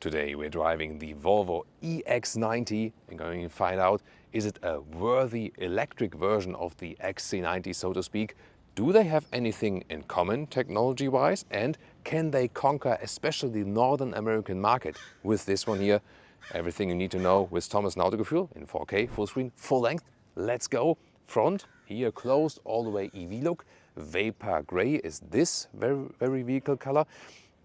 Today we're driving the Volvo EX90 and going to find out, is it a worthy electric version of the XC90, so to speak? Do they have anything in common technology-wise? And can they conquer especially the Northern American market with this one here? Everything you need to know with Thomas Nautical in 4K, full screen, full length. Let's go. Front here closed, all the way EV look. Vapour grey is this very vehicle color.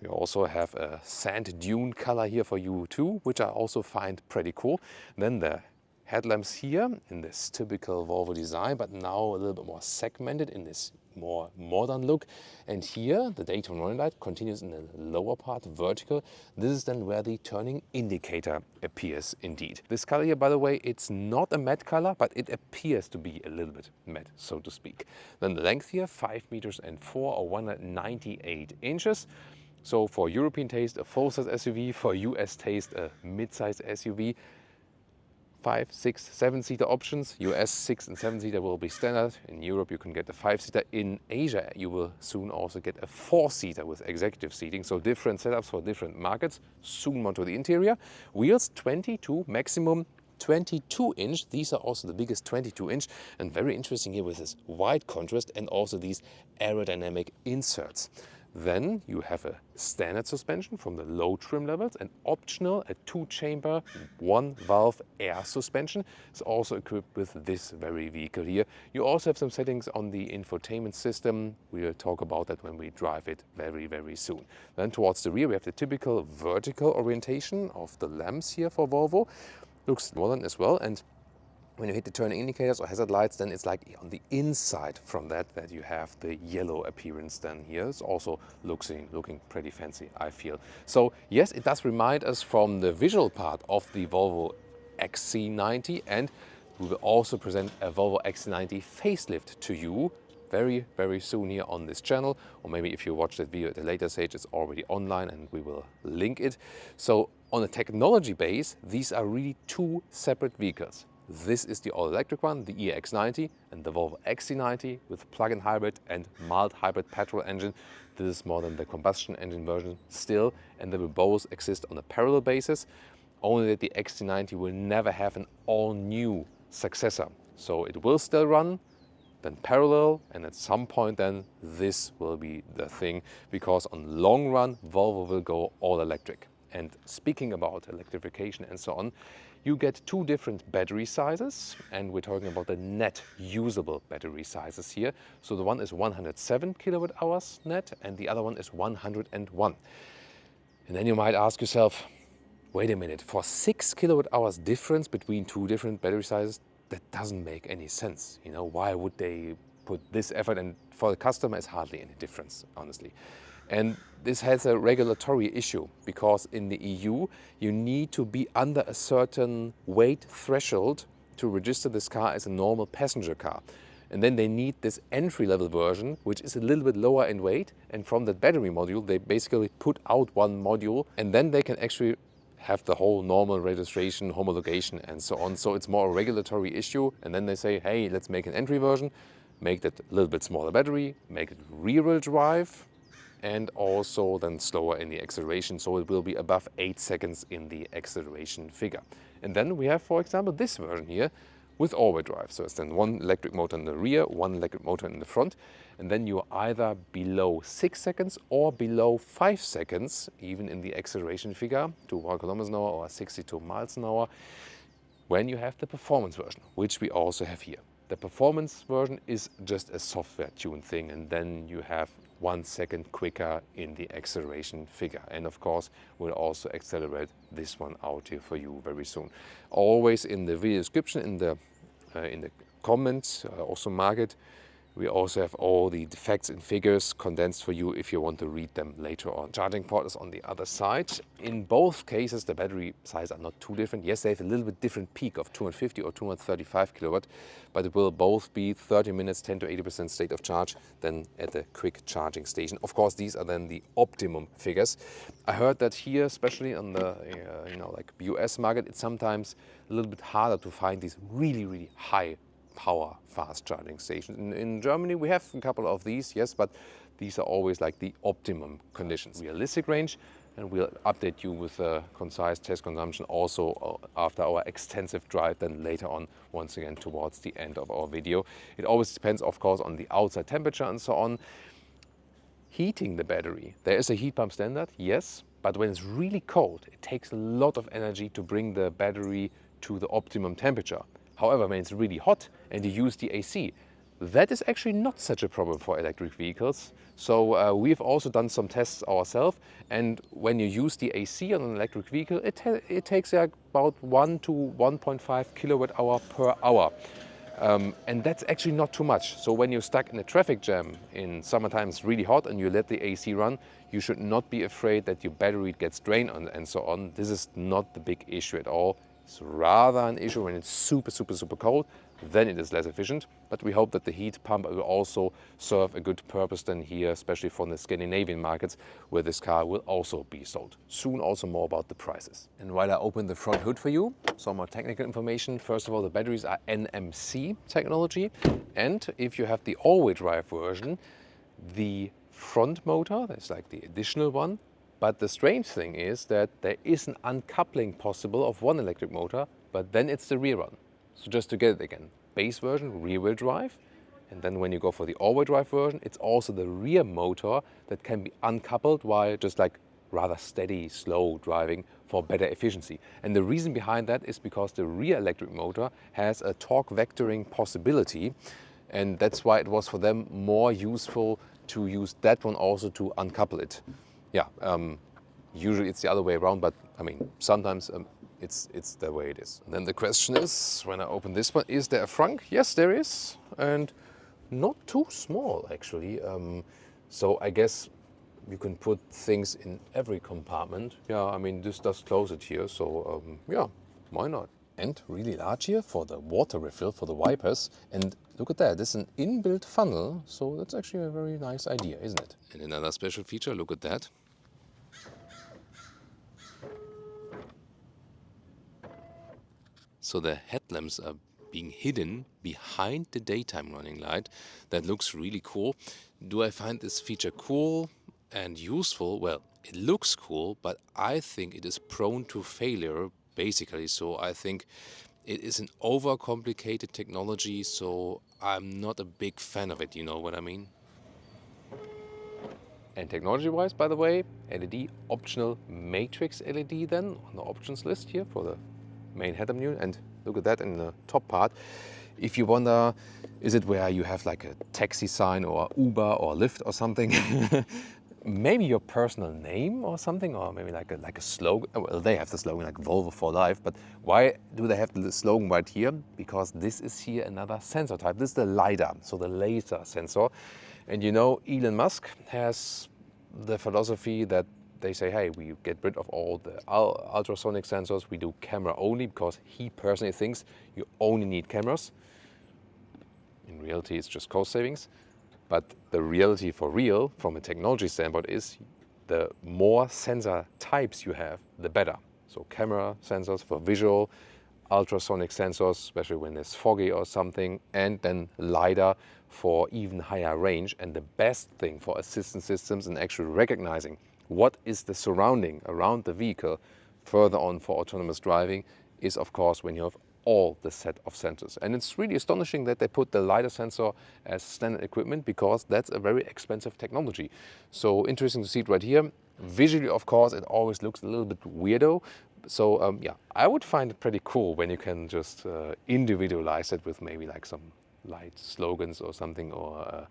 We also have a sand dune color here for you too, which I also find pretty cool. Then the headlamps here in this typical Volvo design, but now a little bit more segmented in this more modern look. And here the daytime running light continues in the lower part, vertical. This is then where the turning indicator appears indeed. This color here, by the way, it's not a matte color, but it appears to be a little bit matte, so to speak. Then the length here, 5 meters and 4 or 198 inches. So for European taste, a full-size SUV, for US taste, a mid-size SUV. 5, 6, 7-seater options. US 6 and 7-seater will be standard. In Europe you can get a 5-seater. In Asia you will soon also get a 4-seater with executive seating. So different setups for different markets. Soon more to the interior. Wheels 22, maximum 22-inch. These are also the biggest 22-inch. And very interesting here with this white contrast and also these aerodynamic inserts. Then you have a standard suspension from the low trim levels and optional a 2-chamber 1-valve air suspension. It's also equipped with this very vehicle here. You also have some settings on the infotainment system. We'll talk about that when we drive it very soon. Then towards the rear we have the typical vertical orientation of the lamps here for Volvo. Looks modern as well. And when you hit the turning indicators or hazard lights, then it's like on the inside from that you have the yellow appearance then here. It's also looking pretty fancy, I feel. So yes, it does remind us from the visual part of the Volvo XC90, and we will also present a Volvo XC90 facelift to you very soon here on this channel, or maybe if you watch that video at a later stage, it's already online and we will link it. So on a technology base, these are really two separate vehicles. This is the all-electric one, the EX90, and the Volvo XC90 with plug-in hybrid and mild hybrid petrol engine. This is more than the combustion engine version still, and they will both exist on a parallel basis, only that the XC90 will never have an all-new successor. So it will still run, then parallel, and at some point then this will be the thing, because on long run Volvo will go all-electric. And speaking about electrification and so on, you get two different battery sizes, and we're talking about the net usable battery sizes here. So the one is 107 kilowatt hours net and the other one is 101. And then you might ask yourself, wait a minute, for 6 kilowatt hours difference between two different battery sizes, that doesn't make any sense. You know, why would they put this effort? And for the customer it's hardly any difference, honestly. And this has a regulatory issue, because in the EU you need to be under a certain weight threshold to register this car as a normal passenger car. And then they need this entry-level version, which is a little bit lower in weight, and from that battery module they basically put out one module, and then they can actually have the whole normal registration, homologation and so on. So it's more a regulatory issue, and then they say, hey, let's make an entry version, make that a little bit smaller battery, make it rear-wheel drive, and also then slower in the acceleration, so it will be above 8 seconds in the acceleration figure. And then we have, for example, this version here with all-wheel drive. So it's then one electric motor in the rear, one electric motor in the front, and then you're either below 6 seconds or below 5 seconds, even in the acceleration figure, to 1 kilometers an hour or 62 miles an hour, when you have the performance version, which we also have here. The performance version is just a software tuned thing, and then you have 1 second quicker in the acceleration figure. And of course, we'll also accelerate this one out here for you very soon. Always in the video description, in the comments, also mark it. We also have all the facts and figures condensed for you if you want to read them later on. Charging port is on the other side. In both cases, the battery size are not too different. Yes, they have a little bit different peak of 250 or 235 kilowatt, but it will both be 30 minutes, 10 to 80% state of charge, then at a quick charging station. Of course, these are then the optimum figures. I heard that here, especially on the like US market, it's sometimes a little bit harder to find these really high power fast charging stations. In Germany we have a couple of these, yes, but these are always like the optimum conditions. Realistic range and we'll update you with a concise test consumption also after our extensive drive, then later on, once again, towards the end of our video. It always depends, of course, on the outside temperature and so on. Heating the battery, there is a heat pump standard, yes, but when it's really cold, it takes a lot of energy to bring the battery to the optimum temperature. However, when it's really hot and you use the AC, that is actually not such a problem for electric vehicles. So we've also done some tests ourselves, and when you use the AC on an electric vehicle, it takes about 1 to 1.5 kilowatt hour per hour. And that's actually not too much. So when you're stuck in a traffic jam in summertime, it's really hot, and you let the AC run, you should not be afraid that your battery gets drained and so on. This is not the big issue at all. It's rather an issue when it's super, super, super cold. Then it is less efficient. But we hope that the heat pump will also serve a good purpose then here, especially for the Scandinavian markets, where this car will also be sold. Soon also more about the prices. And while I open the front hood for you, some more technical information. First of all, the batteries are NMC technology. And if you have the all-wheel drive version, the front motor, that's like the additional one. But the strange thing is that there is an uncoupling possible of one electric motor, but then it's the rear one. So just to get it again, base version, rear wheel drive. And then when you go for the all-wheel drive version, it's also the rear motor that can be uncoupled while just like rather steady, slow driving for better efficiency. And the reason behind that is because the rear electric motor has a torque vectoring possibility. And that's why it was for them more useful to use that one also to uncouple it. Yeah, usually it's the other way around, but I mean, sometimes it's the way it is. And then the question is, when I open this one, is there a frunk? Yes, there is, and not too small actually. So I guess you can put things in every compartment. Yeah, I mean, this does close it here, so yeah, why not? And really large here for the water refill, for the wipers. And look at that, this is an inbuilt funnel, so that's actually a very nice idea, isn't it? And another special feature, look at that. So the headlamps are being hidden behind the daytime running light. That looks really cool. Do I find this feature cool and useful? Well, it looks cool, but I think it is prone to failure, basically. So I think it is an overcomplicated technology, so I'm not a big fan of it, you know what I mean? And technology-wise, by the way, LED, optional matrix LED then on the options list here for the main headlamp unit. And look at that in the top part. If you wonder, is it where you have like a taxi sign or Uber or Lyft or something? Maybe your personal name or something, or maybe like a slogan. Well, they have the slogan like Volvo for life, but why do they have the slogan right here? Because this is here another sensor type. This is the LIDAR, so the laser sensor. And you know, Elon Musk has the philosophy that they say, hey, we get rid of all the ultrasonic sensors, we do camera only, because he personally thinks you only need cameras. In reality, it's just cost savings. But the reality for real, from a technology standpoint, is the more sensor types you have, the better. So camera sensors for visual, ultrasonic sensors, especially when it's foggy or something, and then LIDAR for even higher range. And the best thing for assistance systems in actually recognizing what is the surrounding around the vehicle further on for autonomous driving is, of course, when you have all the set of sensors. And it's really astonishing that they put the LiDAR sensor as standard equipment, because that's a very expensive technology. So interesting to see it right here. Visually, of course, it always looks a little bit weirdo. So yeah, I would find it pretty cool when you can just individualize it with maybe like some light slogans or something, or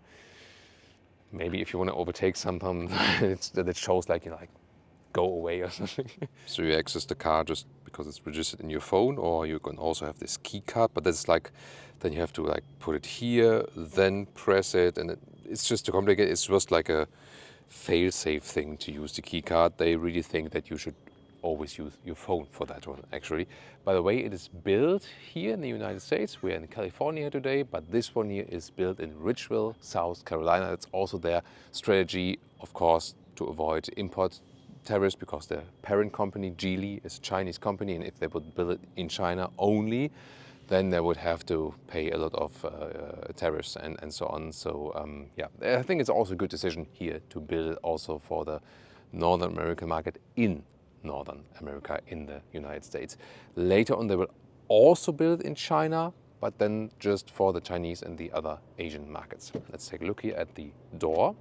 maybe if you want to overtake someone, that it shows like, you know, like go away or something. So you access the car just because it's registered in your phone, or you can also have this key card, but that's like, then you have to like put it here, then press it, and it's just too complicated. It's just like a fail-safe thing to use the key card. They really think that you should always use your phone for that one, actually. By the way, it is built here in the United States. We're in California today, but this one here is built in Ridgeville, South Carolina. That's also their strategy, of course, to avoid import tariffs, because their parent company, Geely, is a Chinese company, and if they would build it in China only, then they would have to pay a lot of tariffs and so on. So yeah, I think it's also a good decision here to build it also for the Northern American market in Northern America, in the United States. Later on, they will also build in China, but then just for the Chinese and the other Asian markets. Let's take a look here at the door.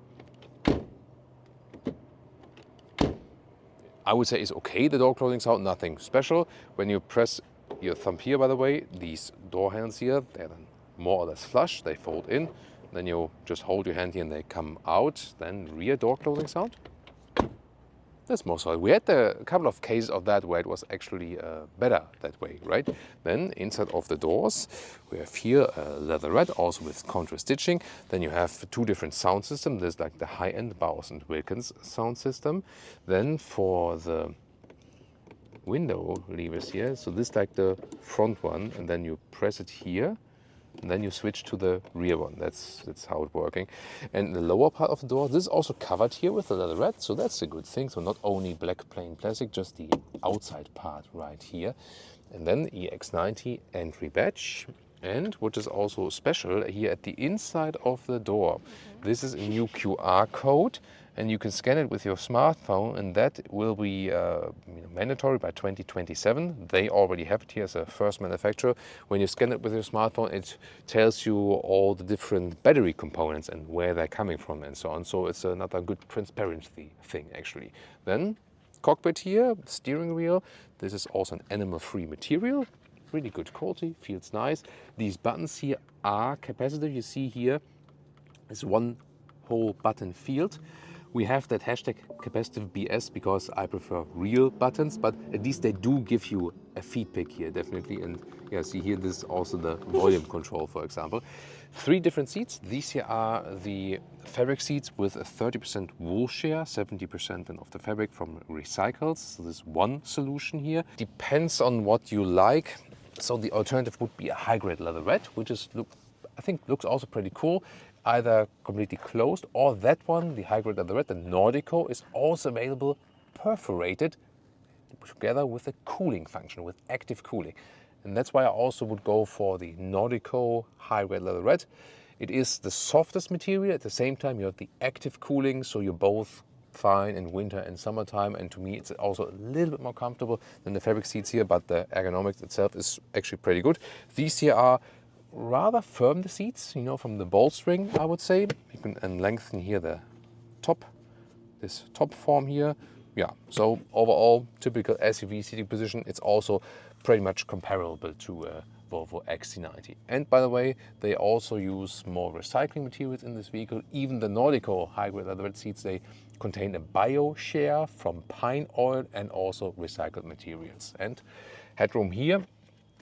I would say it's okay, the door closing sound, nothing special. When you press your thumb here, by the way, these door handles here, they're then more or less flush, they fold in. Then you just hold your hand here and they come out. Then rear door closing sound. That's more solid. We had a couple of cases of that where it was actually better that way, right? Then inside of the doors, we have here a leatherette, also with contour stitching. Then you have two different sound systems. There's like the high-end Bowers and Wilkins sound system. Then for the window levers here, so this is like the front one, and then you press it here. And then you switch to the rear one. That's how it's working. And the lower part of the door, this is also covered here with the leatherette, so that's a good thing. So not only black plain plastic, just the outside part right here. And then EX90 entry badge. And which is also special here at the inside of the door. This is a new QR code, and you can scan it with your smartphone, and that will be mandatory by 2027. They already have it here as a first manufacturer. When you scan it with your smartphone, it tells you all the different battery components and where they're coming from and so on. So it's another good transparency thing, actually. Then cockpit here, steering wheel. This is also an animal-free material. Really good quality, feels nice. These buttons here are capacitive. You see here is one whole button field. We have that hashtag capacitive BS because I prefer real buttons, but at least they do give you a feedback here, definitely. And yeah, see here, this is also the volume control, for example. 3 different seats. These here are the fabric seats with a 30% wool share, 70% then of the fabric from recycles. So this is one solution here. Depends on what you like. So the alternative would be a high-grade leatherette, which is, I think, looks also pretty cool. Either completely closed, or that one, the high-grade leatherette, the Nordico, is also available perforated together with a cooling function, with active cooling. And that's why I also would go for the Nordico high-grade leatherette. It is the softest material. At the same time, you have the active cooling, so you're both fine in winter and summertime. And to me, it's also a little bit more comfortable than the fabric seats here, but the ergonomics itself is actually pretty good. These here are rather firm, the seats, you know, from the bolstering, I would say. You can lengthen here the top, this top form here. Yeah, so overall, typical SUV seating position. It's also pretty much comparable to a Volvo XC90. And by the way, they also use more recycling materials in this vehicle. Even the Nordico high-grade leatherette seats, they contain a bio share from pine oil and also recycled materials. And headroom here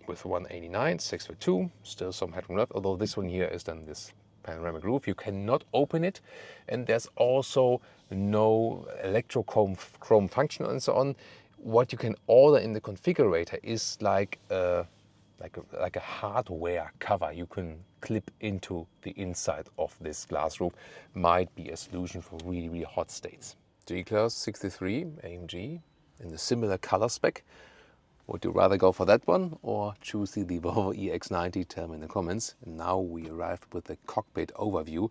with 189, 6'2", still some headroom left, although this one here is then this panoramic roof. You cannot open it, and there's also no electrochrome function and so on. What you can order in the configurator is like a hardware cover you can clip into the inside of this glass roof. Might be a solution for really, really hot states. G-Class 63 AMG in the similar color spec. Would you rather go for that one or choose the Volvo EX90? Tell me in the comments. And now we arrived with the cockpit overview,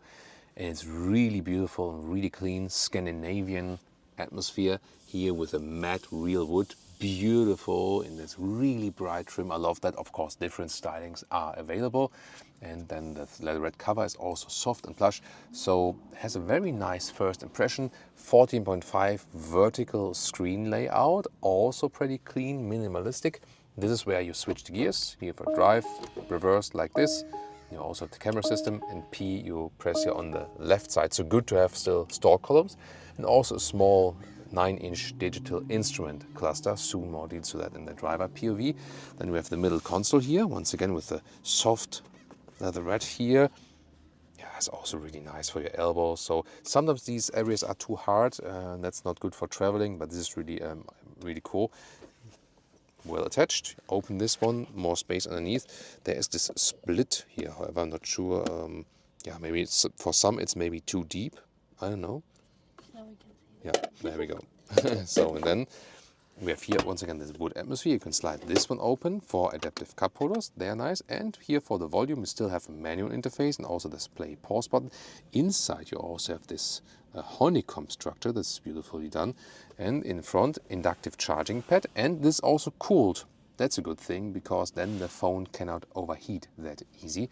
and it's really beautiful and really clean Scandinavian atmosphere here with a matte real wood. Beautiful in this really bright trim. I love that. Of course, different stylings are available. And then the leatherette cover is also soft and plush. So it has a very nice first impression. 14.5 vertical screen layout. Also pretty clean, minimalistic. This is where you switch the gears. Here for drive, reverse like this. You also have the camera system, and P you press here on the left side. So good to have still store columns. And also a small 9-inch digital instrument cluster. Soon more details to that in the driver POV. Then we have the middle console here, once again with the soft leatherette here. Yeah, it's also really nice for your elbows. So sometimes these areas are too hard, and that's not good for traveling, but this is really, really cool. Well attached. Open this one, more space underneath. There is this split here, however, I'm not sure. Yeah, maybe it's, for some it's maybe too deep. I don't know. Now we can see. Yeah, there we go. So, and then We have here once again this wood atmosphere. You can slide this one open for adaptive cup holders. They are nice. And here for the volume you still have a manual interface and also this play pause button. Inside you also have this honeycomb structure that's beautifully done. And in front, inductive charging pad, and this also cooled. That's a good thing because then the phone cannot overheat that easy.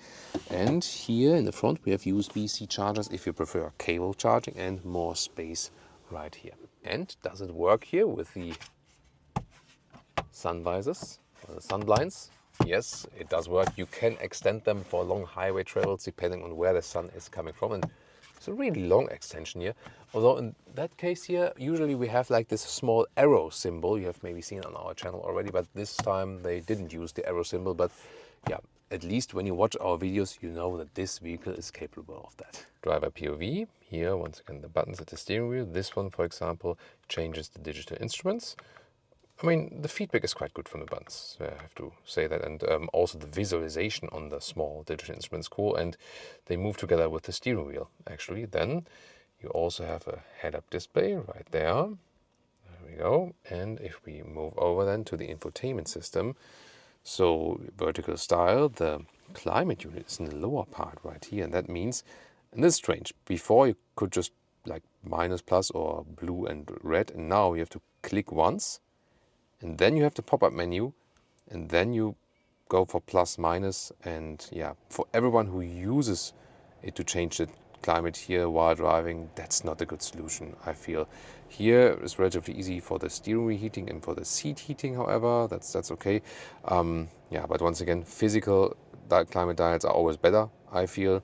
And here in the front we have USB-C chargers if you prefer cable charging, and more space right here. And does it work here with the sun visors, or the sun blinds? Yes, it does work. You can extend them for long highway travels depending on where the sun is coming from. And it's a really long extension here. Although in that case here, usually we have like this small arrow symbol. You have maybe seen on our channel already, but this time they didn't use the arrow symbol. But yeah, at least when you watch our videos, you know that this vehicle is capable of that. Driver POV, here once again the buttons at the steering wheel. This one, for example, changes the digital instruments. I mean, the feedback is quite good from the buttons, I have to say that. And also the visualization on the small digital instruments cool. And they move together with the steering wheel, actually. Then you also have a head-up display right there. There we go. And if we move over then to the infotainment system, so vertical style, the climate unit is in the lower part right here. And that means, and this is strange, before you could just like minus, plus, or blue and red. And now you have to click once. And then you have the pop-up menu, and then you go for plus, minus, and yeah, for everyone who uses it to change the climate here while driving, that's not a good solution, I feel. Here it's relatively easy for the steering wheel heating and for the seat heating, however, that's okay. Yeah, but once again, physical climate dials are always better, I feel.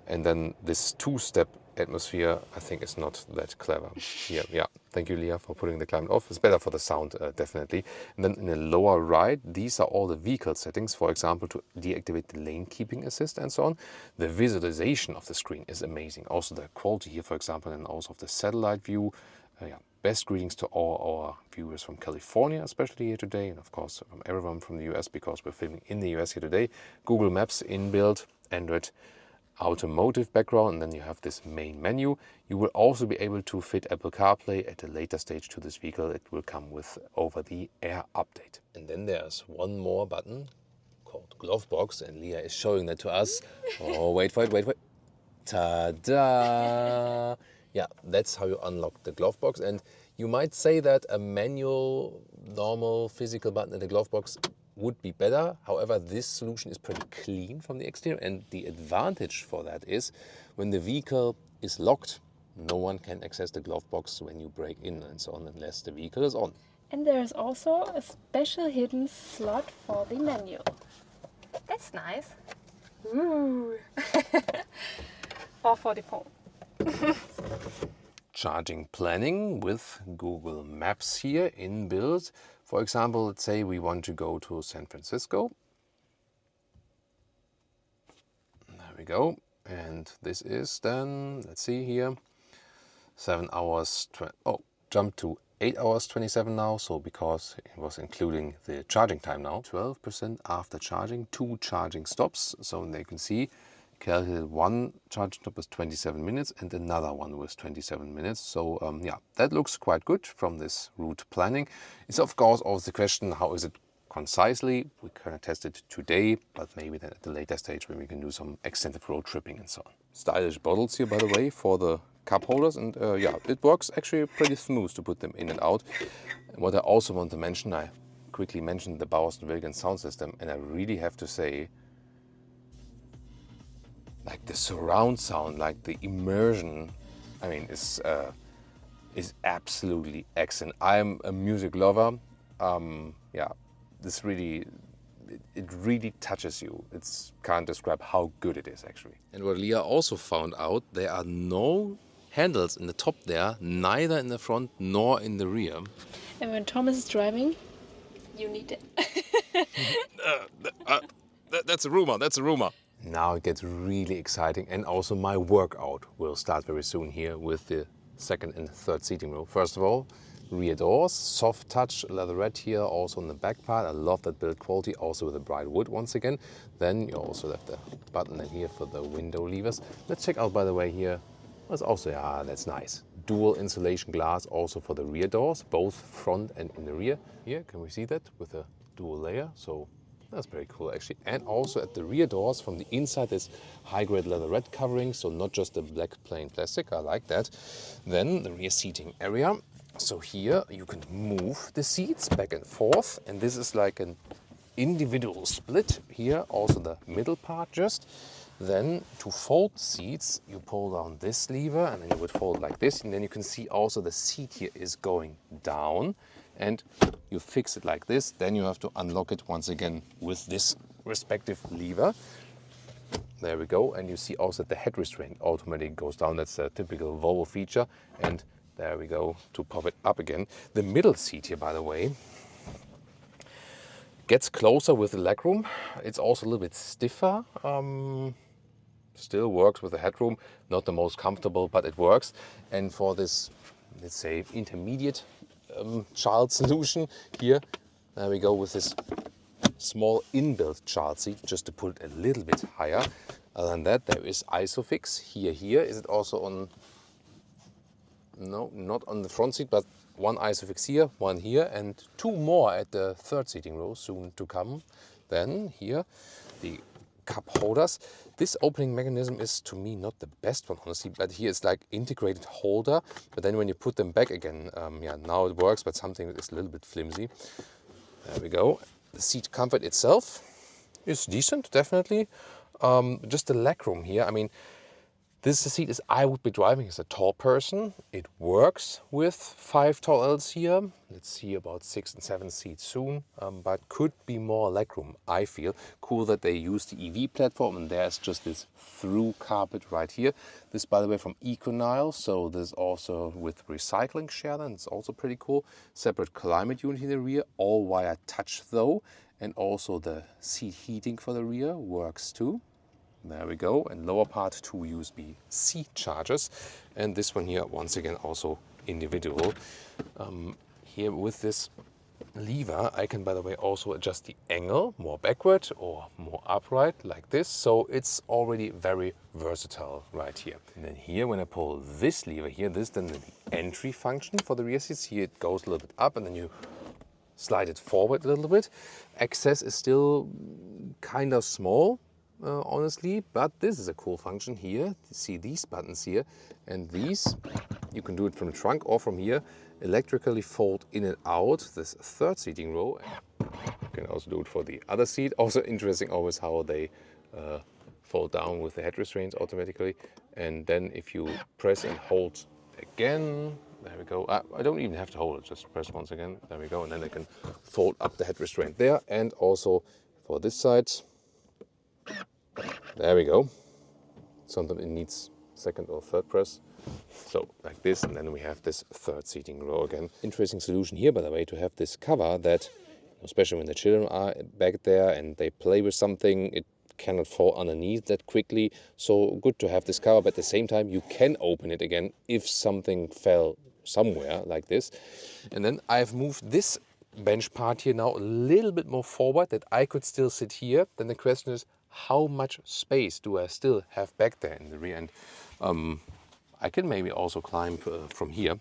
And then this two-step atmosphere, I think, is not that clever here. Yeah, thank you, Leah, for putting the climate off. It's better for the sound, definitely. And then in the lower right, these are all the vehicle settings, for example, to deactivate the lane keeping assist and so on. The visualization of the screen is amazing. Also the quality here, for example, and also of the satellite view. Yeah, best greetings to all our viewers from California, especially here today, and of course from everyone from the US, because we're filming in the US here today. Google Maps inbuilt, Android automotive background, and then you have this main menu. You will also be able to fit Apple CarPlay at a later stage to this vehicle. It will come with over-the-air update. And then there's one more button called Glove Box, and Leah is showing that to us. Oh, wait for it. Ta-da! Yeah, that's how you unlock the glove box. And you might say that a manual, normal physical button in the glove box would be better. However, this solution is pretty clean from the exterior, and the advantage for that is when the vehicle is locked, no one can access the glove box when you break in and so on, unless the vehicle is on. And there is also a special hidden slot for the menu. That's nice. Ooh. Or for the phone. Charging planning with Google Maps here inbuilt. For example, let's say we want to go to San Francisco. There we go. And this is then, let's see here, 7 hours, jump to 8 hours 27 now. So because it was including the charging time now, 12% after charging, 2 charging stops. So they can see, calculated one charging stop was 27 minutes and another one was 27 minutes. So yeah, that looks quite good from this route planning. It's of course always the question, how is it concisely? We kind of test it today, but maybe then at the later stage when we can do some extensive road tripping and so on. Stylish bottles here, by the way, for the cup holders, and yeah, it works actually pretty smooth to put them in and out. And what I also want to mention, I quickly mentioned the Bowers & Wilkins sound system, and I really have to say, like the surround sound, like the immersion, I mean, is absolutely excellent. I'm a music lover. Yeah, this really, it really touches you. It's can't describe how good it is actually. And what Leah also found out, there are no handles in the top there, neither in the front nor in the rear. And when Thomas is driving, you need it. That's a rumor, that's a rumor. Now it gets really exciting, and also my workout will start very soon here with the second and third seating row. First of all, rear doors, soft touch leatherette here, also on the back part. I love that build quality, also with the bright wood once again. Then you also have the button in here for the window levers. Let's check out, by the way, here. That's also, yeah, that's nice. dual insulation glass also for the rear doors, both front and in the rear. Here, can we see that with a dual layer? So that's very cool actually. And also at the rear doors from the inside is high-grade leatherette covering, so not just the black plain plastic. I like that. Then the rear seating area. So here you can move the seats back and forth, and this is like an individual split here, also the middle part just. Then to fold seats, you pull down this lever and then you would fold like this, and then you can see also the seat here is going down, and you fix it like this. Then you have to unlock it once again with this respective lever. There we go, and you see also that the head restraint automatically goes down. That's a typical Volvo feature, and there we go to pop it up again. The middle seat here, by the way, gets closer with the legroom. It's also a little bit stiffer. Still works with the headroom. Not the most comfortable, but it works. And for this, let's say, intermediate child solution here, there we go with this small inbuilt child seat, just to put it a little bit higher. Other than that, there is ISOFIX here. Here is it also on? No, not on the front seat, but one ISOFIX here, one here, and two more at the third seating row soon to come. Then here, the cup holders. This opening mechanism is to me not the best one, honestly, but here it's like integrated holder. But then when you put them back again, yeah, now it works, but something is a little bit flimsy. There we go. The seat comfort itself is decent, definitely. Just the legroom here. I mean, this is a seat I would be driving as a tall person. It works with 5 tall adults here. Let's see about 6 and 7 seats soon, but could be more legroom, I feel. Cool that they use the EV platform, and there's just this through carpet right here. This, by the way, from Econile, so this also with recycling share, and it's also pretty cool. Separate climate unit in the rear, all wire touch though, and also the seat heating for the rear works too. There we go, and lower part 2 USB-C chargers, and this one here once again also individual. Here with this lever I can, by the way, also adjust the angle more backward or more upright like this, so it's already very versatile right here. And then here when I pull this lever here, this then the entry function for the rear seats. Here it goes a little bit up and then you slide it forward a little bit. Access is still kind of small, honestly, but this is a cool function here. You see these buttons here, and these you can do it from the trunk or from here, electrically fold in and out this third seating row. You can also do it for the other seat. Also interesting always how they fold down with the head restraints automatically. And then if you press and hold again, there we go. I don't even have to hold it, just press once again. There we go, and then I can fold up the head restraint there. And also for this side, there we go. Sometimes it needs second or third press. So like this, and then we have this third seating row again. Interesting solution here, by the way, to have this cover that, especially when the children are back there and they play with something, it cannot fall underneath that quickly. So good to have this cover, but at the same time you can open it again if something fell somewhere like this. And then I've moved this bench part here now a little bit more forward, that I could still sit here. Then the question is, how much space do I still have back there in the rear end? I can maybe also climb from here.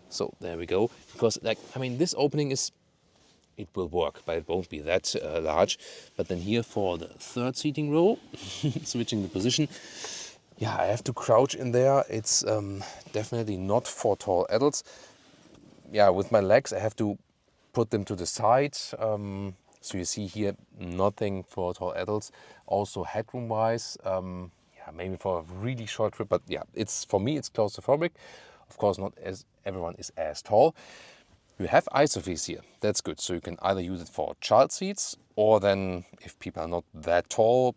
So there we go. Because, like, I mean, this opening is, it will work, but it won't be that large. But then here for the third seating row, switching the position, yeah, I have to crouch in there. It's definitely not for tall adults. Yeah, with my legs, I have to put them to the side. So you see here, nothing for tall adults. Also headroom-wise, yeah, maybe for a really short trip, but yeah, it's, for me, it's claustrophobic. Of course, not as everyone is as tall. You have ISOFIX here, that's good. So you can either use it for child seats, or then if people are not that tall,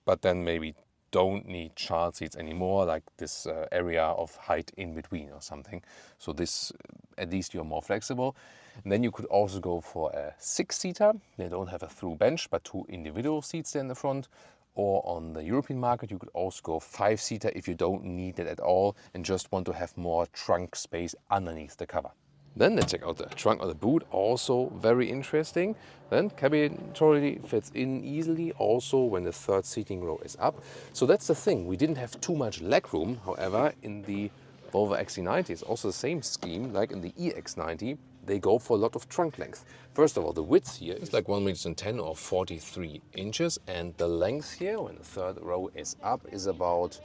but then maybe don't need child seats anymore, like this area of height in between or something. So this, at least you're more flexible. And then you could also go for a 6-seater. They don't have a through bench, but 2 individual seats there in the front. Or on the European market, you could also go 5-seater if you don't need it at all and just want to have more trunk space underneath the cover. Then let's check out the trunk or the boot, also very interesting. Then cabin totally fits in easily, also when the third seating row is up. So that's the thing, we didn't have too much leg room, however, in the Volvo XC90 is also the same scheme like in the EX90. They go for a lot of trunk length. First of all, the width here is like 1 meter or 43 inches, and the length here, when the third row is up, is about,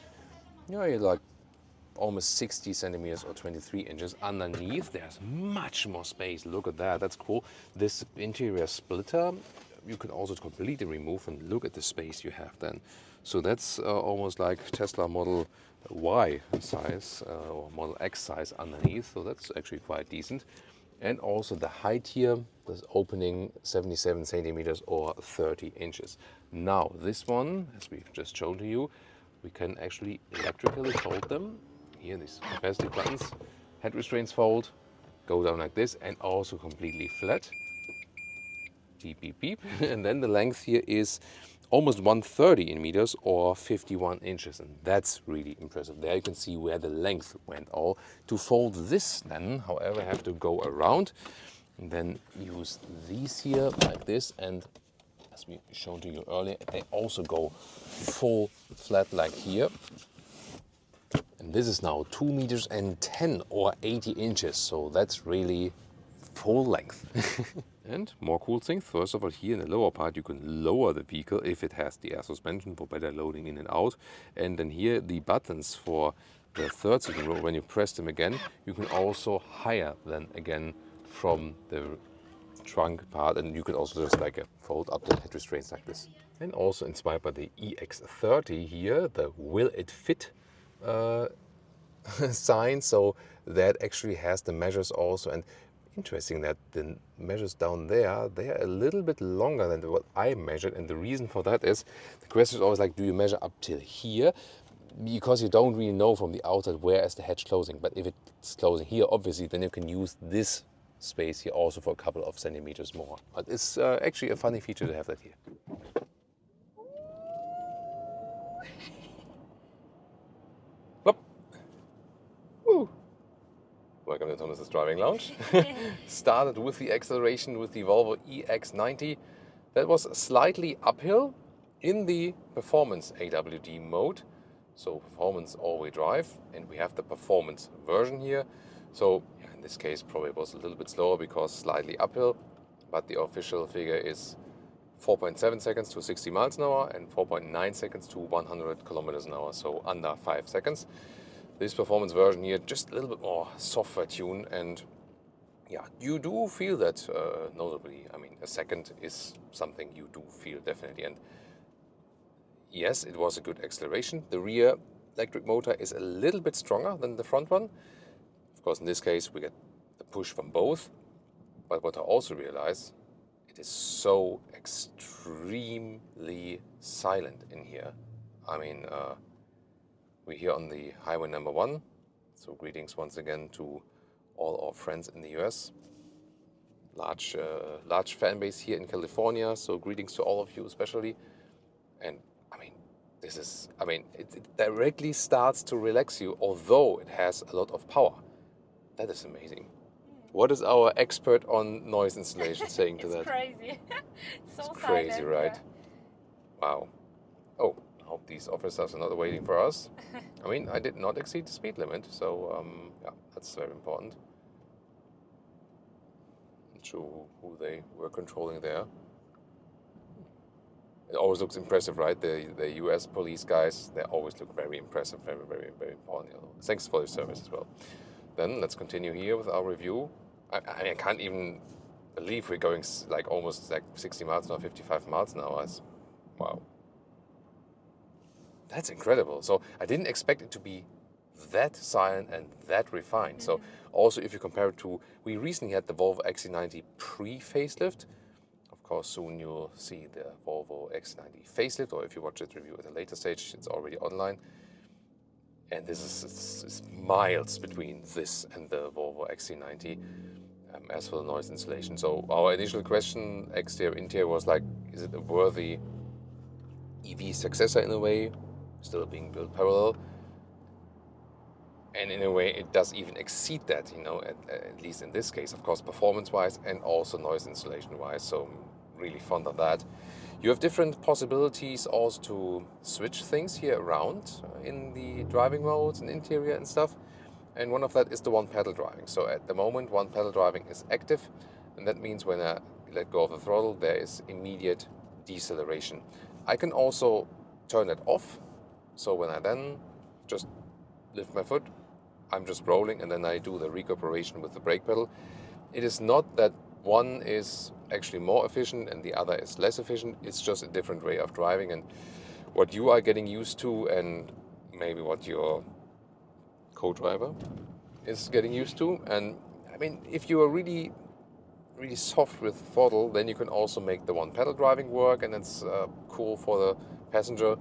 you know, like almost 60 centimeters or 23 inches. Underneath, there's much more space. Look at that, that's cool. This interior splitter, you can also completely remove, and look at the space you have then. So that's almost like Tesla Model Y size or Model X size underneath. So that's actually quite decent. And also the height here, this opening 77 centimeters or 30 inches. Now this one, as we've just shown to you, we can actually electrically fold them. Here, these capacity buttons, head restraints fold, go down like this, and also completely flat. Beep, beep, beep. And then the length here is almost 130 in meters or 51 inches. And that's really impressive. There you can see where the length went all. To fold this then, however, I have to go around and then use these here like this. And as we shown to you earlier, they also go full flat like here. And this is now 2 meters and 10 or 80 inches. So that's really full length. And more cool things. First of all, here in the lower part, you can lower the vehicle if it has the air suspension for better loading in and out. And then here, the buttons for the third sitting row, when you press them again, you can also higher them again from the trunk part. And you can also just like fold up the head restraints like this. And also inspired by the EX30 here, the Will It Fit sign. So that actually has the measures also. And interesting that the measures down there, they are a little bit longer than what I measured. And the reason for that is, the question is always like, do you measure up till here? Because you don't really know from the outside where is the hatch closing. But if it's closing here, obviously, then you can use this space here also for a couple of centimeters more. But it's actually a funny feature to have that here. Whoop. Woo. Welcome to Thomas's Driving Lounge. Started with the acceleration with the Volvo EX90. That was slightly uphill in the performance AWD mode. So performance all-wheel drive, and we have the performance version here. So in this case probably was a little bit slower because slightly uphill, but the official figure is 4.7 seconds to 60 miles an hour and 4.9 seconds to 100 kilometers an hour, so under 5 seconds. This performance version here, just a little bit more software tune, and yeah, you do feel that notably. I mean, a second is something you do feel definitely. And yes, it was a good acceleration. The rear electric motor is a little bit stronger than the front one. Of course, in this case, we get the push from both. But what I also realize, it is so extremely silent in here. I mean, we're here on the highway number 1, so greetings once again to all our friends in the US. Large fan base here in California, so greetings to all of you especially. And I mean, this is, I mean, it directly starts to relax you, although it has a lot of power. That is amazing. What is our expert on noise insulation saying to that? It's crazy. It's crazy, silent, right? yeah. Wow. Oh. I hope these officers are not waiting for us. I mean, I did not exceed the speed limit, so yeah, that's very important. Not sure who they were controlling there. It always looks impressive, right? The US police guys, they always look very impressive, very, very, very important. Thanks for your service as well. Then let's continue here with our review. I can't even believe we're going like almost like 60 miles an hour, 55 miles an hour. Wow. That's incredible. So I didn't expect it to be that silent and that refined. So also if you compare it to, we recently had the Volvo XC90 pre-facelift. Of course, soon you'll see the Volvo XC90 facelift, or if you watch that review at a later stage, it's already online. And this is miles between this and the Volvo XC90 as for the noise insulation. So our initial question, exterior, interior, was like, is it a worthy EV successor in a way? Still being built parallel, and in a way it does even exceed that, you know, at least in this case, of course, performance wise and also noise insulation wise. So I'm really fond of that. You have different possibilities also to switch things here around in the driving modes and interior and stuff. and one of that is the one pedal driving. So at the moment, one pedal driving is active, and that means when I let go of the throttle, there is immediate deceleration. I can also turn it off, so when I then just lift my foot, I'm just rolling, and then I do the recuperation with the brake pedal. It is not that one is actually more efficient and the other is less efficient. It's just a different way of driving, and what you are getting used to and maybe what your co-driver is getting used to. And I mean, if you are really soft with throttle, then you can also make the one pedal driving work, and it's cool for the passenger.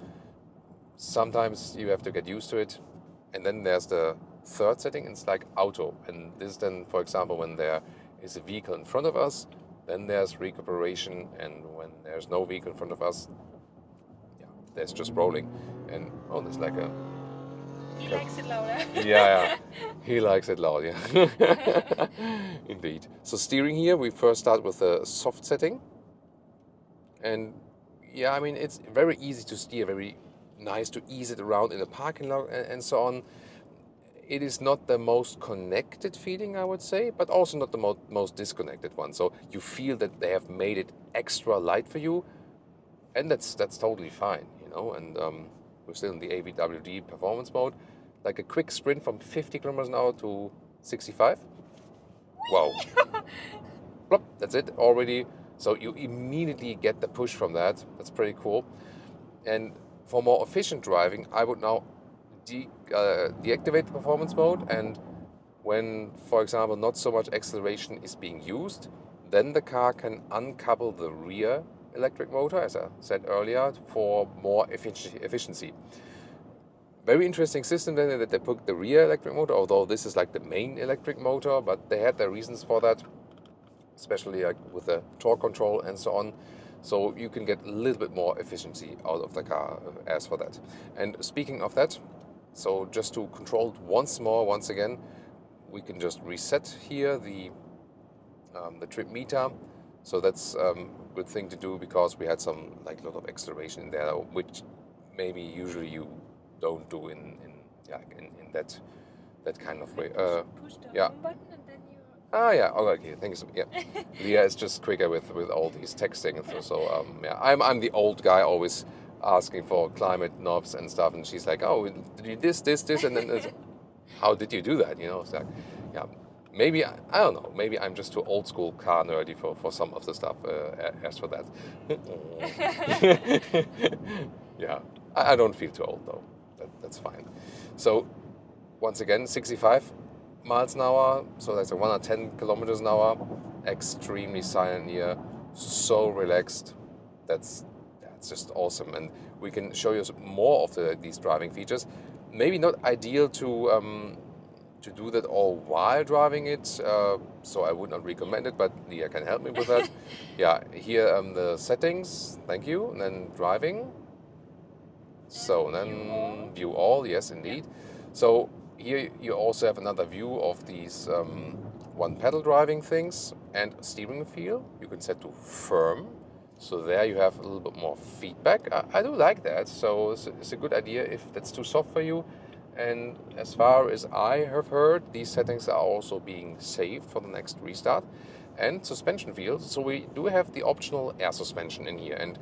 Sometimes you have to get used to it. And then there's the third setting, it's like auto, and this then, for example, when there is a vehicle in front of us, then there's recuperation, and when there's no vehicle in front of us, yeah, there's just rolling. And oh, there's like a... He likes it louder. Yeah, he likes it loud, yeah. Indeed. So steering here, we first start with a soft setting. And yeah, I mean, it's very easy to steer, very nice to ease it around in the parking lot and so on. It is not the most connected feeling, I would say, but also not the most disconnected one. So you feel that they have made it extra light for you, and that's totally fine, you know. And we're still in the AVWD performance mode. Like a quick sprint from 50 kilometers an hour to 65. Wow. Plop, that's it already. So you immediately get the push from that. That's pretty cool. And for more efficient driving, I would now deactivate the performance mode, and when, for example, not so much acceleration is being used, then the car can uncouple the rear electric motor, as I said earlier, for more efficiency. Very interesting system then that they put the rear electric motor, although this is like the main electric motor, but they had their reasons for that, especially like with the torque control and so on. So you can get a little bit more efficiency out of the car as for that. And speaking of that, so just to control it once again, we can just reset here the trip meter. So that's a good thing to do, because we had some like a lot of acceleration in there, which maybe usually you don't do in that kind of way. Push the Yeah. home button and then you... Ah, yeah. Oh, okay. Thank you. So, yeah, Leah is just quicker with all these texting. So yeah, I'm the old guy always asking for climate knobs and stuff, and she's like, "Oh, this, and then how did you do that?" You know, it's like, yeah, maybe I don't know. Maybe I'm just too old school car nerdy for some of the stuff. As for that, yeah, I don't feel too old though. That's fine. So once again, 65 miles an hour, so that's a 110 kilometers an hour. Extremely silent here, so relaxed. That's just awesome, and we can show you more of these driving features. Maybe not ideal to do that all while driving it, so I would not recommend it, but Leah can help me with that. Yeah, here the settings, thank you, and then driving. So then view all, yes indeed. So here you also have another view of these one pedal driving things, and steering feel you can set to firm. So there you have a little bit more feedback. I do like that, so it's a good idea if that's too soft for you. And as far as I have heard, these settings are also being saved for the next restart. And suspension feel, so we do have the optional air suspension in here, and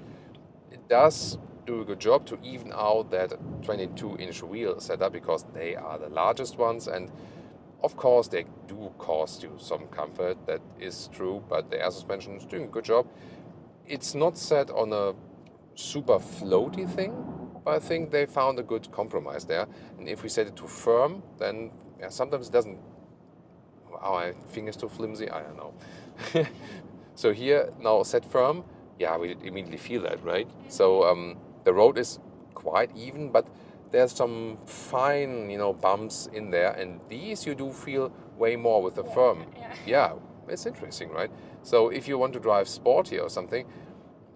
it does do a good job to even out that 22-inch wheel setup, because they are the largest ones, and of course they do cost you some comfort, that is true, but the air suspension is doing a good job. It's not set on a super floaty thing, but I think they found a good compromise there. And if we set it to firm, then yeah, sometimes it doesn't... Oh, my finger's too flimsy, I don't know. So here, now set firm, yeah, we immediately feel that, right? So the road is quite even, but there's some fine, bumps in there, and these you do feel way more with the firm. Yeah, it's interesting, right? So if you want to drive sporty or something,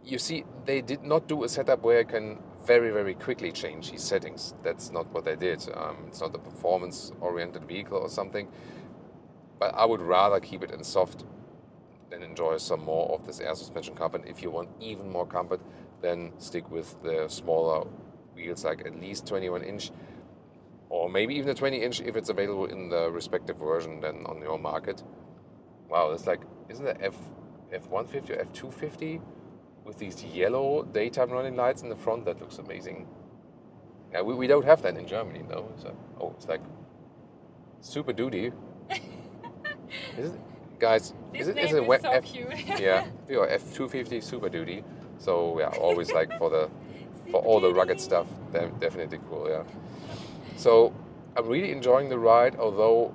you see, they did not do a setup where you can very, very quickly change these settings. That's not what they did. It's not a performance-oriented vehicle or something. But I would rather keep it in soft than enjoy some more of this air suspension comfort. If you want even more comfort, then stick with the smaller wheels, like at least 21-inch or maybe even a 20-inch if it's available in the respective version then on your market. Wow, it's like, isn't it F150 or F250 with these yellow daytime running lights in the front? That looks amazing. Yeah, we don't have that in Germany though. So, oh, it's like Super Duty. Is it, guys? This is it name a is so cute. yeah, F250 Super Duty. So yeah, always like for all the rugged stuff. Definitely cool. Yeah. So I'm really enjoying the ride, although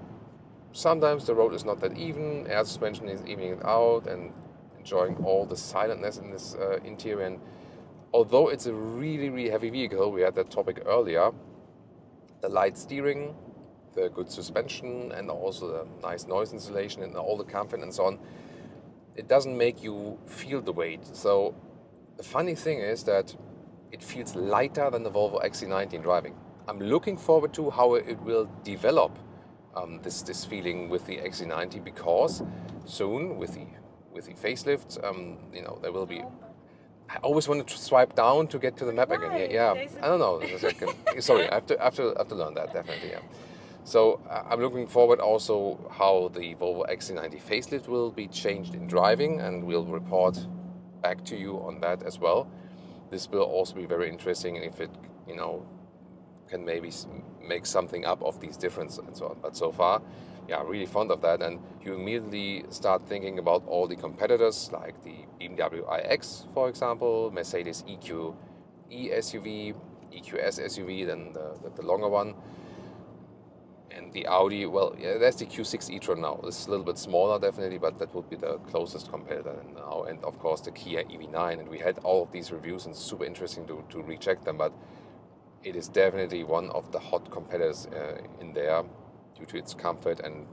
sometimes the road is not that even. Air suspension is evening it out, and enjoying all the silentness in this interior. And although it's a really heavy vehicle, we had that topic earlier. The light steering, the good suspension, and also the nice noise insulation and all the comfort and so on, it doesn't make you feel the weight. So the funny thing is that it feels lighter than the Volvo XC90 in driving. I'm looking forward to how it will develop this feeling with the XC90, because soon with the facelift, there will be. I always want to swipe down to get to the map again. Yeah, I don't know. Sorry, I have to learn that, definitely. Yeah. So I'm looking forward also how the Volvo XC90 facelift will be changed in driving, and we'll report back to you on that as well. This will also be very interesting if it, can maybe make something up of these differences and so on. But so far, yeah, really fond of that. And you immediately start thinking about all the competitors, like the BMW iX, for example, Mercedes EQE SUV, EQS SUV, then the longer one. And the Audi, well, yeah, that's the Q6 e-tron now. It's a little bit smaller, definitely, but that would be the closest competitor now. And of course, the Kia EV9. And we had all of these reviews, and it's super interesting to recheck them. But it is definitely one of the hot competitors in there due to its comfort, and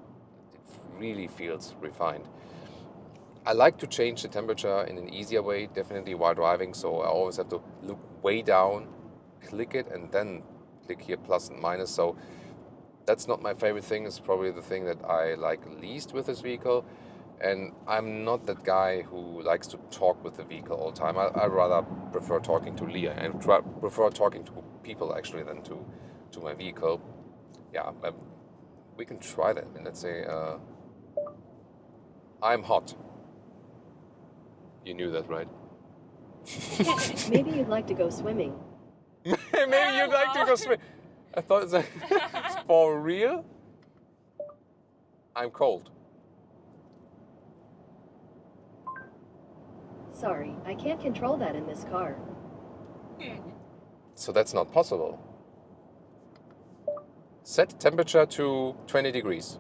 it really feels refined. I like to change the temperature in an easier way, definitely while driving. So I always have to look way down, click it, and then click here plus and minus. So that's not my favorite thing. It's probably the thing that I like least with this vehicle. And I'm not that guy who likes to talk with the vehicle all the time. I rather prefer talking to Leah, and prefer talking to people actually than to my vehicle. Yeah, we can try that. And let's say I'm hot. You knew that, right? Maybe you'd like to go swimming. Maybe you'd like to go swimming. I thought it's like, for real? I'm cold. Sorry, I can't control that in this car. So that's not possible. Set temperature to 20 degrees.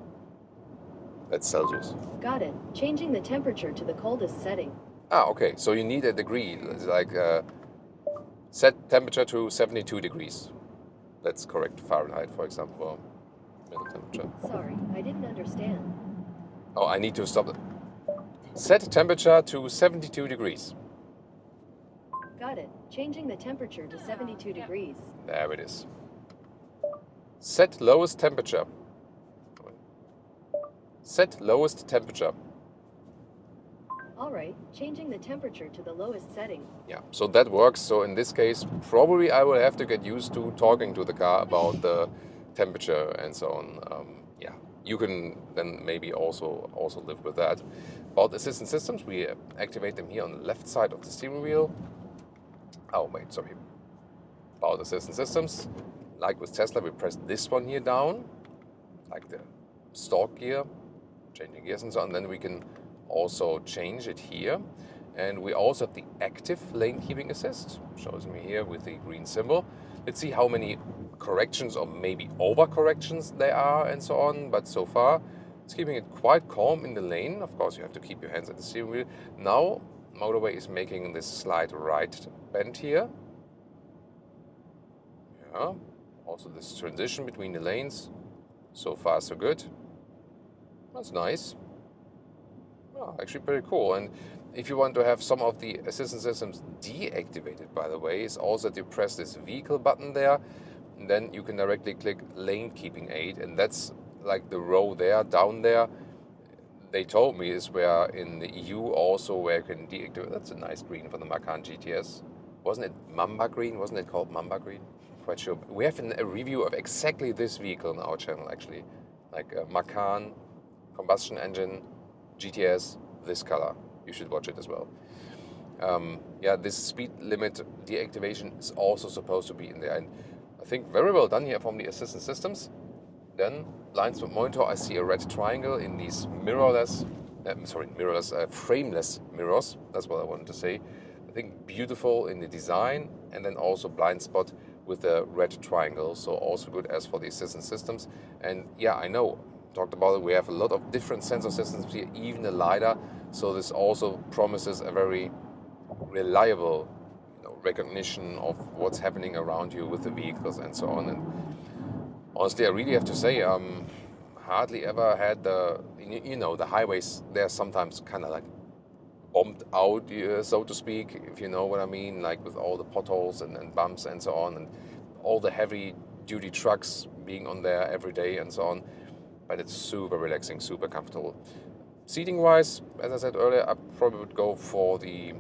That's Celsius. Got it. Changing the temperature to the coldest setting. Ah, okay. So you need a degree. It's like set temperature to 72 degrees. That's correct. Fahrenheit, for example, for middle temperature. Sorry, I didn't understand. Oh, I need to stop it. Set temperature to 72 degrees. Got it. Changing the temperature to 72 degrees. There it is. Set lowest temperature. Set lowest temperature. All right, changing the temperature to the lowest setting. Yeah, so that works. So in this case, probably I will have to get used to talking to the car about the temperature and so on. Yeah, you can then maybe also live with that. About assistance systems, we activate them here on the left side of the steering wheel. Oh, wait, sorry. About assistance systems, like with Tesla, we press this one here down, like the stalk gear, changing gears and so on. Then we can also change it here. And we also have the active lane keeping assist, shows me here with the green symbol. Let's see how many corrections or maybe overcorrections there are and so on. But so far, it's keeping it quite calm in the lane. Of course, you have to keep your hands at the steering wheel. Now, Motorway is making this slight right bend here. Yeah, also this transition between the lanes. So far, so good. That's nice. Oh, actually pretty cool. And if you want to have some of the assistance systems deactivated, by the way, is also that you press this vehicle button there, and then you can directly click lane keeping aid, and that's like the row there, down there. They told me is where in the EU also where you can deactivate. That's a nice green for the Macan GTS. Wasn't it Mamba green? Wasn't it called Mamba green? quite sure. We have a review of exactly this vehicle on our channel actually. Like Macan, combustion engine, GTS, this color. You should watch it as well. Yeah, this speed limit deactivation is also supposed to be in there. And I think very well done here from the assistance systems. Then blind spot monitor, I see a red triangle in these frameless mirrors. That's what I wanted to say. I think beautiful in the design, and then also blind spot with the red triangle. So also good as for the assistance systems. And yeah, I know, talked about it, we have a lot of different sensor systems here, even the LIDAR. So this also promises a very reliable recognition of what's happening around you with the vehicles and so on. And honestly, I really have to say, hardly ever had the highways, they're sometimes kind of like bombed out, so to speak, if you know what I mean, like with all the potholes and bumps and so on, and all the heavy duty trucks being on there every day and so on. But it's super relaxing, super comfortable. Seating wise, as I said earlier, I probably would go for the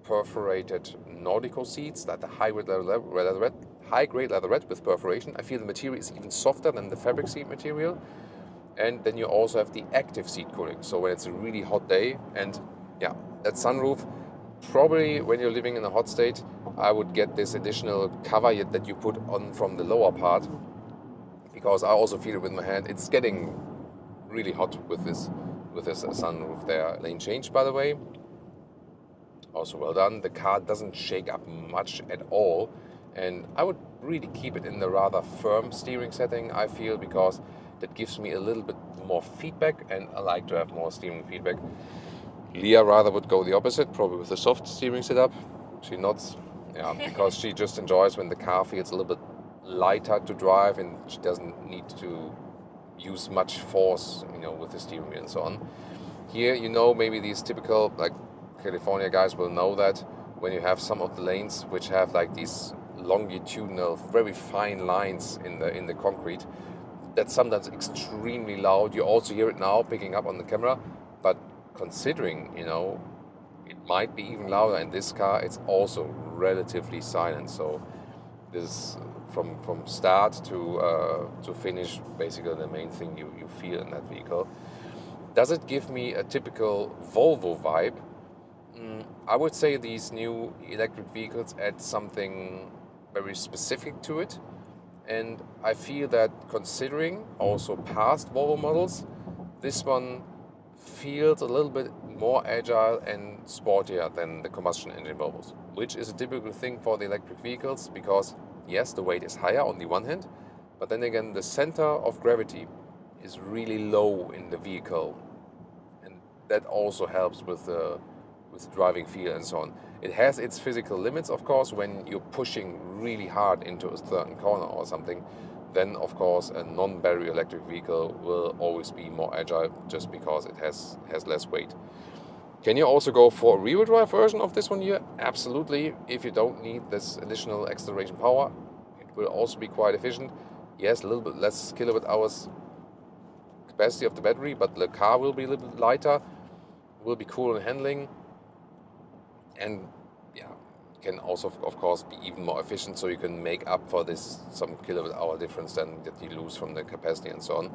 perforated Nordico seats, like the high-grade leatherette with perforation. I feel the material is even softer than the fabric seat material. And then you also have the active seat cooling. So when it's a really hot day, and yeah, that sunroof, probably when you're living in a hot state, I would get this additional cover that you put on from the lower part, because I also feel it with my hand. It's getting really hot with this sunroof there. Lane change, by the way, also well done. The car doesn't shake up much at all, and I would really keep it in the rather firm steering setting, I feel, because that gives me a little bit more feedback, and I like to have more steering feedback. Leah rather would go the opposite, probably with a soft steering setup. She nods, yeah, because she just enjoys when the car feels a little bit lighter to drive and she doesn't need to use much force, with the steering wheel and so on. Here, maybe these typical, like, California guys will know that when you have some of the lanes which have like these longitudinal, very fine lines in the concrete, that's sometimes extremely loud. You also hear it now picking up on the camera, but considering, it might be even louder in this car, it's also relatively silent. So this is from start to finish, basically the main thing you feel in that vehicle. Does it give me a typical Volvo vibe? I would say these new electric vehicles add something very specific to it, and I feel that considering also past Volvo models, this one feels a little bit more agile and sportier than the combustion engine Volvos, which is a typical thing for the electric vehicles, because yes, the weight is higher on the one hand, but then again the center of gravity is really low in the vehicle, and that also helps with driving feel and so on. It has its physical limits, of course. When you're pushing really hard into a certain corner or something, then of course a non-battery electric vehicle will always be more agile, just because it has less weight. Can you also go for a rear-wheel drive version of this one here? Absolutely. If you don't need this additional acceleration power, it will also be quite efficient. Yes, a little bit less kilowatt hours capacity of the battery, but the car will be a little bit lighter, will be cool in handling, and yeah, can also of course be even more efficient, so you can make up for this some kilowatt hour difference then that you lose from the capacity and so on.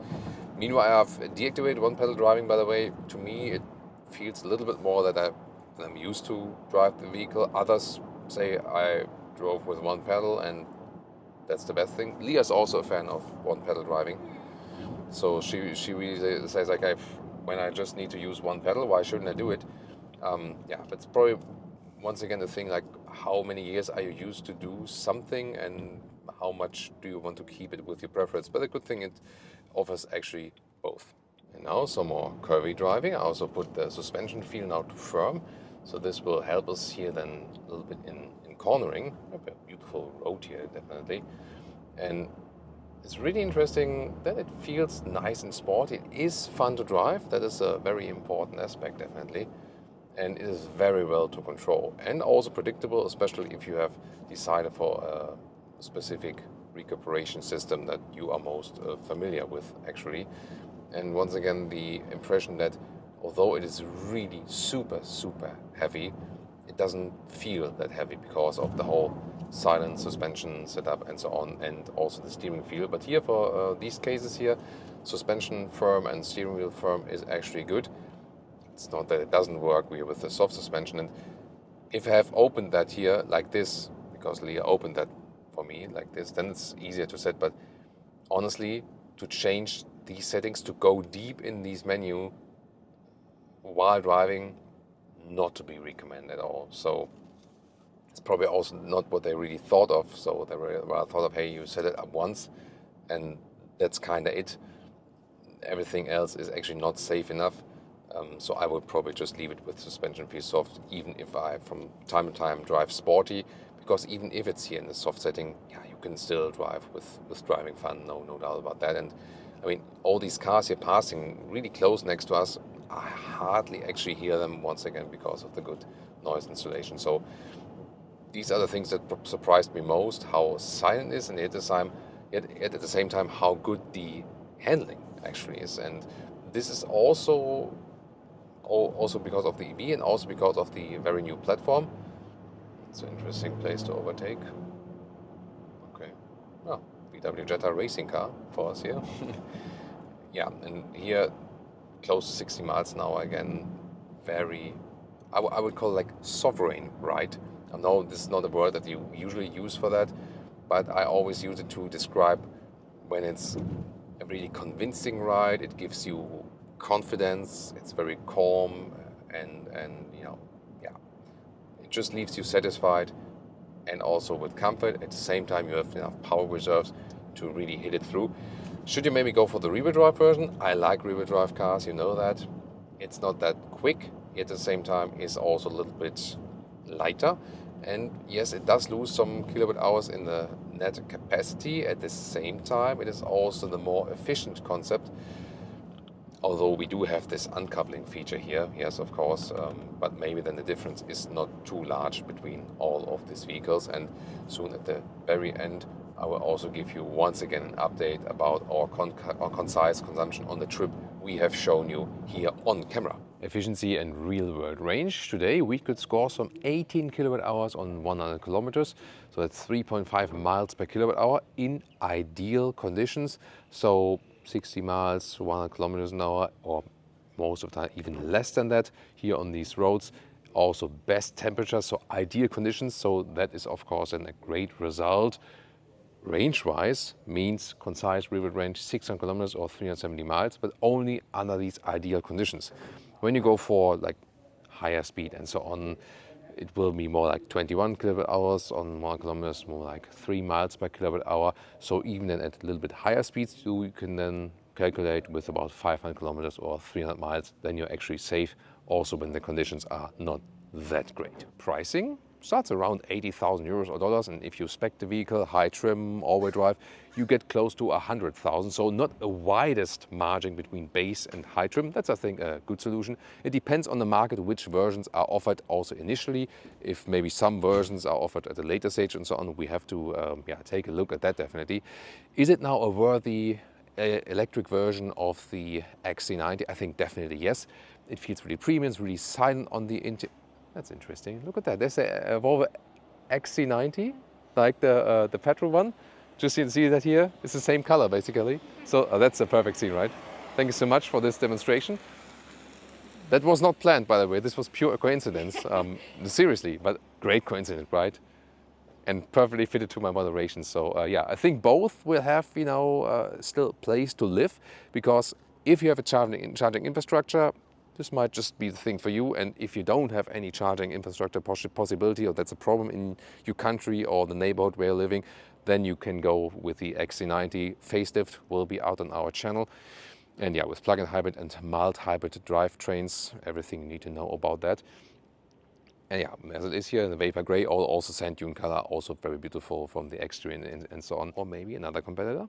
Meanwhile, I have deactivated one pedal driving, by the way. To me it feels a little bit more that I'm used to drive the vehicle. Others say I drove with one pedal and that's the best thing. Leah's also a fan of one pedal driving, so she really says, like, when I just need to use one pedal, why shouldn't I do it? Yeah, that's probably once again the thing, like, how many years are you used to do something and how much do you want to keep it with your preference? But the good thing, it offers actually both. And now some more curvy driving. I also put the suspension feel now to firm, so this will help us here then a little bit in cornering. We have a beautiful road here, definitely. And it's really interesting that it feels nice and sporty. It is fun to drive. That is a very important aspect, definitely. And it is very well to control and also predictable, especially if you have decided for a specific recuperation system that you are most familiar with, actually. And once again, the impression that although it is really super, super heavy, it doesn't feel that heavy because of the whole silent suspension setup and so on, and also the steering feel. But here for these cases here, suspension firm and steering wheel firm is actually good. It's not that it doesn't work here with the soft suspension. And if I have opened that here like this, because Leah opened that for me like this, then it's easier to set. But honestly, to change these settings, to go deep in these menu while driving, not to be recommended at all. So it's probably also not what they really thought of. So they were thought of, hey, you set it up once and that's kind of it. Everything else is actually not safe enough. So I would probably just leave it with suspension feel soft, even if I from time to time drive sporty, because even if it's here in the soft setting, yeah, you can still drive with driving fun, no doubt about that. And I mean, all these cars here passing really close next to us, I hardly actually hear them once again because of the good noise insulation. So these are the things that surprised me most, how silent it is, and at the same time how good the handling actually is. And this is also because of the EV and also because of the very new platform. It's an interesting place to overtake. Okay, well, VW Jetta racing car for us here. Yeah, and here close to 60 miles an hour again. Very, I would call it like sovereign ride. I know this is not a word that you usually use for that, but I always use it to describe when it's a really convincing ride. It gives you confidence, it's very calm, and you know, yeah, it just leaves you satisfied and also with comfort. At the same time, you have enough power reserves to really hit it through. Should you maybe go for the rear-wheel drive version? I like rear-wheel drive cars, you know that. It's not that quick, at the same time it's also a little bit lighter. And yes, it does lose some kilowatt hours in the net capacity. At the same time, it is also the more efficient concept. Although we do have this uncoupling feature here, yes, of course, but maybe then the difference is not too large between all of these vehicles. And soon at the very end, I will also give you once again an update about our concise consumption on the trip we have shown you here on camera. Efficiency and real-world range. Today we could score some 18 kilowatt hours on 100 kilometers. So that's 3.5 miles per kilowatt hour in ideal conditions. So 60 miles, 100 kilometers an hour, or most of the time even less than that here on these roads. Also best temperature, so ideal conditions. So that is of course a great result. Range-wise means concise real range 600 kilometers or 370 miles, but only under these ideal conditions. When you go for like higher speed and so on, it will be more like 21 kilowatt hours on 1 kilometer, more like 3 miles per kilowatt hour. So even then at a little bit higher speeds, you can then calculate with about 500 kilometers or 300 miles, then you're actually safe, also when the conditions are not that great. Pricing starts around 80,000 euros or dollars, and if you spec the vehicle, high trim, all-wheel drive, you get close to 100,000. So not a widest margin between base and high trim. That's, I think, a good solution. It depends on the market which versions are offered also initially. If maybe some versions are offered at a later stage and so on, we have to take a look at that definitely. Is it now a worthy electric version of the XC90? I think definitely yes. It feels really premium, it's really silent on the interior. That's interesting. Look at that. There's a Volvo XC90, like the petrol one. Just you can see that here. It's the same color, basically. So that's a perfect scene, right? Thank you so much for this demonstration. That was not planned, by the way. This was pure coincidence. Seriously, but great coincidence, right? And perfectly fitted to my moderation. So yeah, I think both will have, you know, still place to live, because if you have a charging infrastructure, this might just be the thing for you. And if you don't have any charging infrastructure possibility, or that's a problem in your country or the neighborhood where you're living, then you can go with the XC90. Facelift will be out on our channel. And yeah, with plug-in hybrid and mild hybrid drivetrains, everything you need to know about that. And yeah, as it is here in the Vapour Grey, or also sand dune color, also very beautiful from the exterior and so on. Or maybe another competitor.